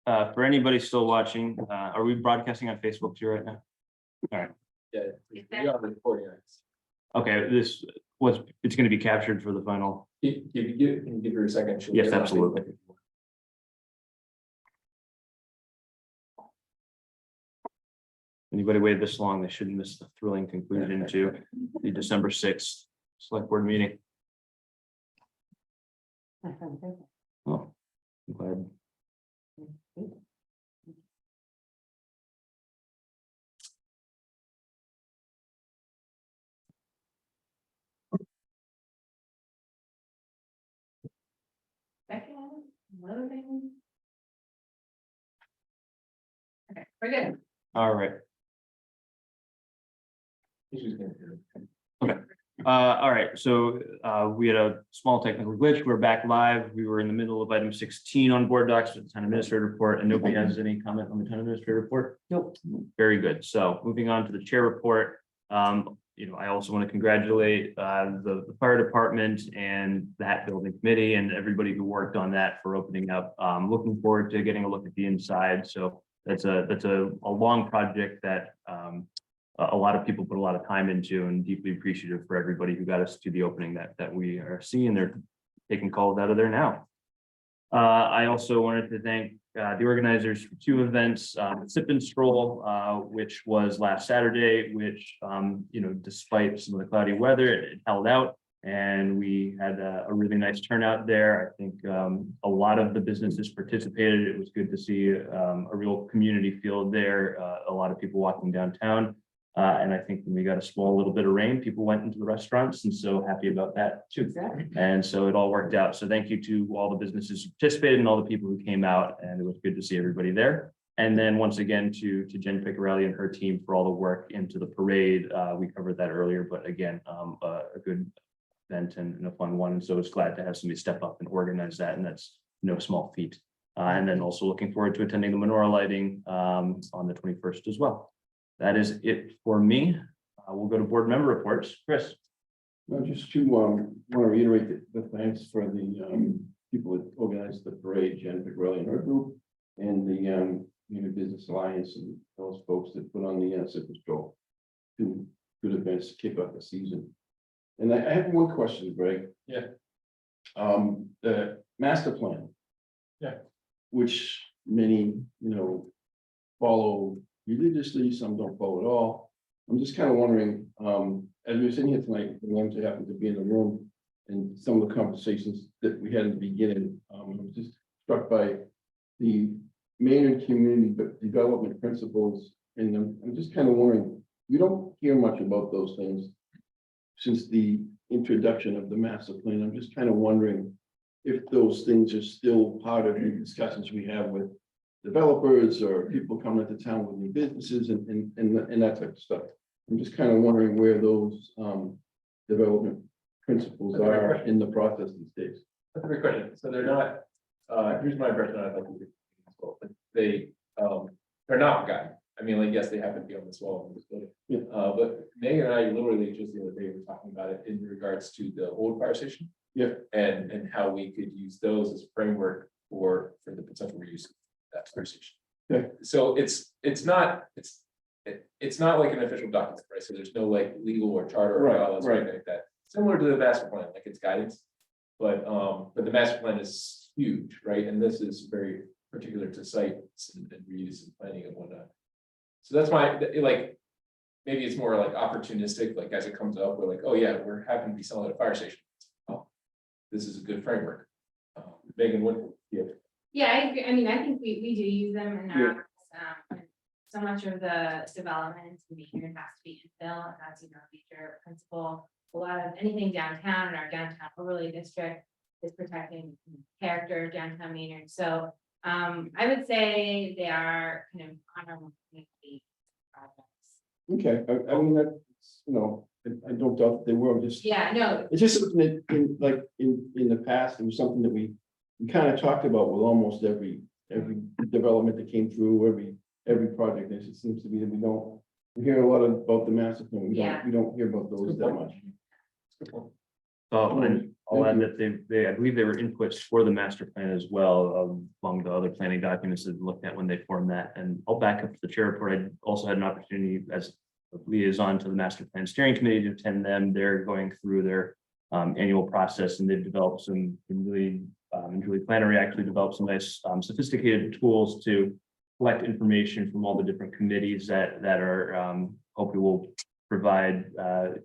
For anybody still watching, are we broadcasting on Facebook too right now? All right. Yeah, we are recording this. Okay, it's going to be captured for the final. Can you give her a second? She'll Yes, get on absolutely. Facebook. Anybody waited this long, they shouldn't miss the thrilling conclusion to the December 6th select board meeting. Oh, I'm glad. Loading. Okay, we're good. All right. She's gonna do it. All right, so we had a small technical glitch. We're back live. We were in the middle of item 16 on board docs with the town administrator report, and nobody has any comment on the town administrator report. Nope. Very good. So moving on to the chair report. I also want to congratulate the fire department and that building committee and everybody who worked on that for opening up. Looking forward to getting a look at the inside. So that's a long project that a lot of people put a lot of time into, and deeply appreciative for everybody who got us to the opening that we are seeing. They're taking calls out of there now. I also wanted to thank the organizers for two events, Sip and Stroll, which was last Saturday, which, despite some of the cloudy weather, it held out and we had a really nice turnout there. I think a lot of the businesses participated. It was good to see a real community feel there, a lot of people walking downtown. And I think when we got a small little bit of rain, people went into the restaurants, and so happy about that too. Exactly. And so it all worked out. So thank you to all the businesses who participated and all the people who came out, and it was good to see everybody there. And then once again to Jen Picarelli and her team for all the work into the parade. We covered that earlier, but again, a good event and a fun one. And so it's glad to have somebody step up and organize that, and that's no small feat. And then also looking forward to attending the menorah lighting on the 21st as well. That is it for me. We'll go to board member reports. Chris. No, just to want to reiterate the thanks for the people that organized the parade, Jen Picarelli and her group, and the Community Business Alliance and those folks that put on the Sip and Stroll. Two good events to kick off the season. And I have one question, Greg. Yeah. The master plan. Yeah. Which many, follow religiously, some don't follow at all. I'm just kind of wondering, as we were sitting here tonight, the ones who happen to be in the room and some of the conversations that we had in the beginning, I was just struck by the Maynard community development principles. And I'm just kind of wondering, we don't hear much about those things since the introduction of the master plan. I'm just kind of wondering if those things are still part of the discussions we have with developers or people coming into town with new businesses and that type of stuff. I'm just kind of wondering where those development principles are in the process these days. That's a great question. So they're not, here's my impression. I'd like to they're not forgotten. I mean, like, yes, they happen to be on this wall. Yeah. But Megan and I literally just the other day were talking about it in regards to the old fire station. Yeah. And how we could use those as a framework for the potential reuse of that fire station. Okay. So it's not like an official document, right? So there's no like legal or charter or bylaws or anything like that. Similar to the master plan, like it's guidance, but the master plan is huge, right? And this is very particular to sites and reuse and planning and whatnot. So that's maybe it's more like opportunistic, like as it comes up, we're like, oh yeah, we're happen to be selling a fire station. Oh, this is a good framework. Megan, what? Yeah, I agree. I mean, I think we do use them in our, so much of the development in Maynard has to be infill, as you know, feature principle. A lot of anything downtown in our downtown overlay district is protecting character of downtown Maynard. So I would say they are kind of honorable community projects. Okay, I mean, that's, I don't doubt that they were, just. Yeah, no, It's just something that in the past, it was something that we kind of talked about with almost every development that came through, every project. It seems to be that we hear a lot about the master plan. We don't hear about those that much. So, and I'll add that I believe they were inputs for the master plan as well, among the other planning documents that we looked at when they formed that. And I'll back up to the chair report. I also had an opportunity as a liaison to the master plan steering committee to attend them. They're going through their annual process, and they've developed some really, and Julie Flannery actually developed some nice sophisticated tools to collect information from all the different committees that are hopefully will provide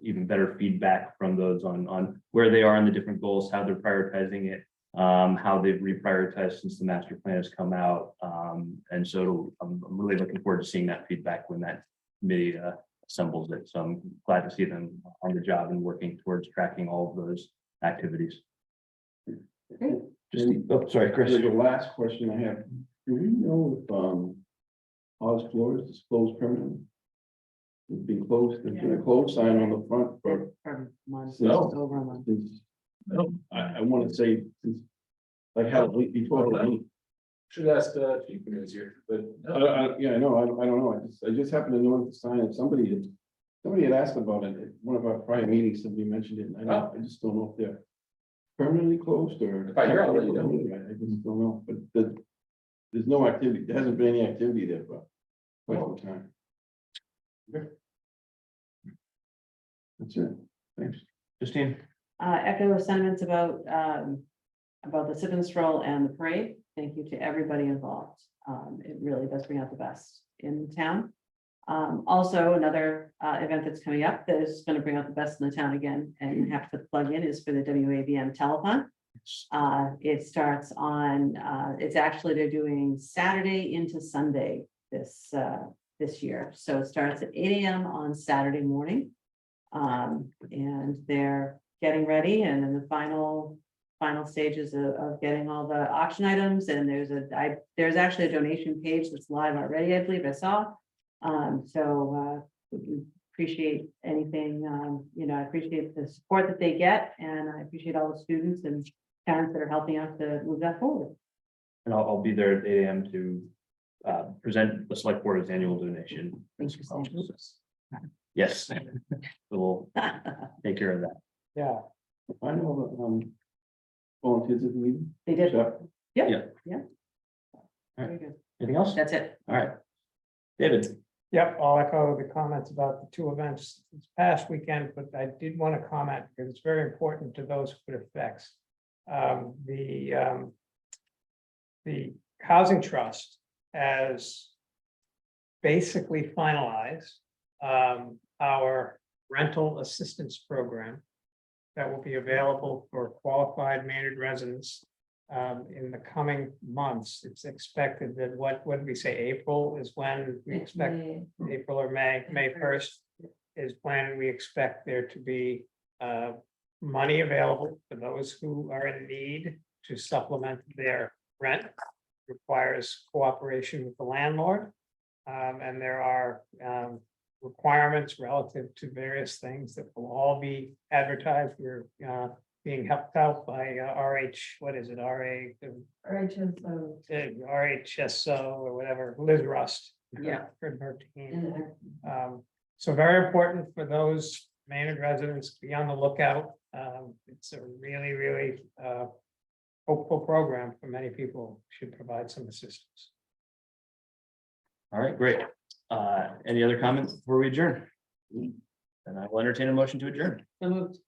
even better feedback from those on where they are in the different goals, how they're prioritizing it, how they've reprioritized since the master plan has come out. And so I'm really looking forward to seeing that feedback when that committee assembles it. So I'm glad to see them on the job and working towards tracking all of those activities. Sorry, Chris. The last question I have, do we know if Oz Floors is closed permanently? It's been closed, there's been a closed sign on the front for. Months, No. over a month. since- I want to say, since, like, how, before Halloween. Should ask Chief when he was here, but Yeah, I know, I don't know, I just happened to notice the sign, and somebody had asked about it at one of our prior meetings, somebody mentioned it, and I just don't know if they're permanently closed or. If I hear, I'll let you know. I just don't know, but there's no activity, there hasn't been any activity there for quite some time. That's it, thanks. Justine. Echo sentiments about the citizen stroll and the parade. Thank you to everybody involved. It really does bring out the best in the town. Also, another event that's coming up that is going to bring out the best in the town again, and you have to put the plug in, is for the WAVM telethon. It starts on, it's actually, they're doing Saturday into Sunday this year. So it starts at 8 a.m. on Saturday morning. And they're getting ready and in the final stages of getting all the auction items. And there's actually a donation page that's live already, I believe I saw. So appreciate anything, I appreciate the support that they get, and I appreciate all the students and parents that are helping us to move that forward. And I'll be there at 8 a.m. to present the select board's annual donation. Thank you, Sam. Yes. We'll take care of that. Yeah. I know that volunteers at the meeting. They did. Jeff? Yeah. Yeah. Very good. Anything else? That's it. All right. David. Yep, I'll echo the comments about the two events this past weekend, but I did want to comment because it's very important to those who it affects. The Housing Trust has basically finalized our rental assistance program that will be available for qualified Maynard residents in the coming months. It's expected that what did we say, April is when we expect, April or May 1st is when we expect there to be money available for those who are in need to supplement their rent. Requires cooperation with the landlord. And there are requirements relative to various things that will all be advertised. We're being helped out by what is it, RHSO or whatever, Liz Rust. Yeah. For her team. So very important for those Maynard residents, be on the lookout. It's a really, really hopeful program for many people, should provide some assistance. All right, great. Any other comments before we adjourn? And I will entertain a motion to adjourn. So moved.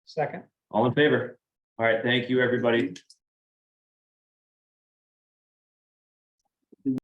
Second. All in favor? All right, thank you, everybody.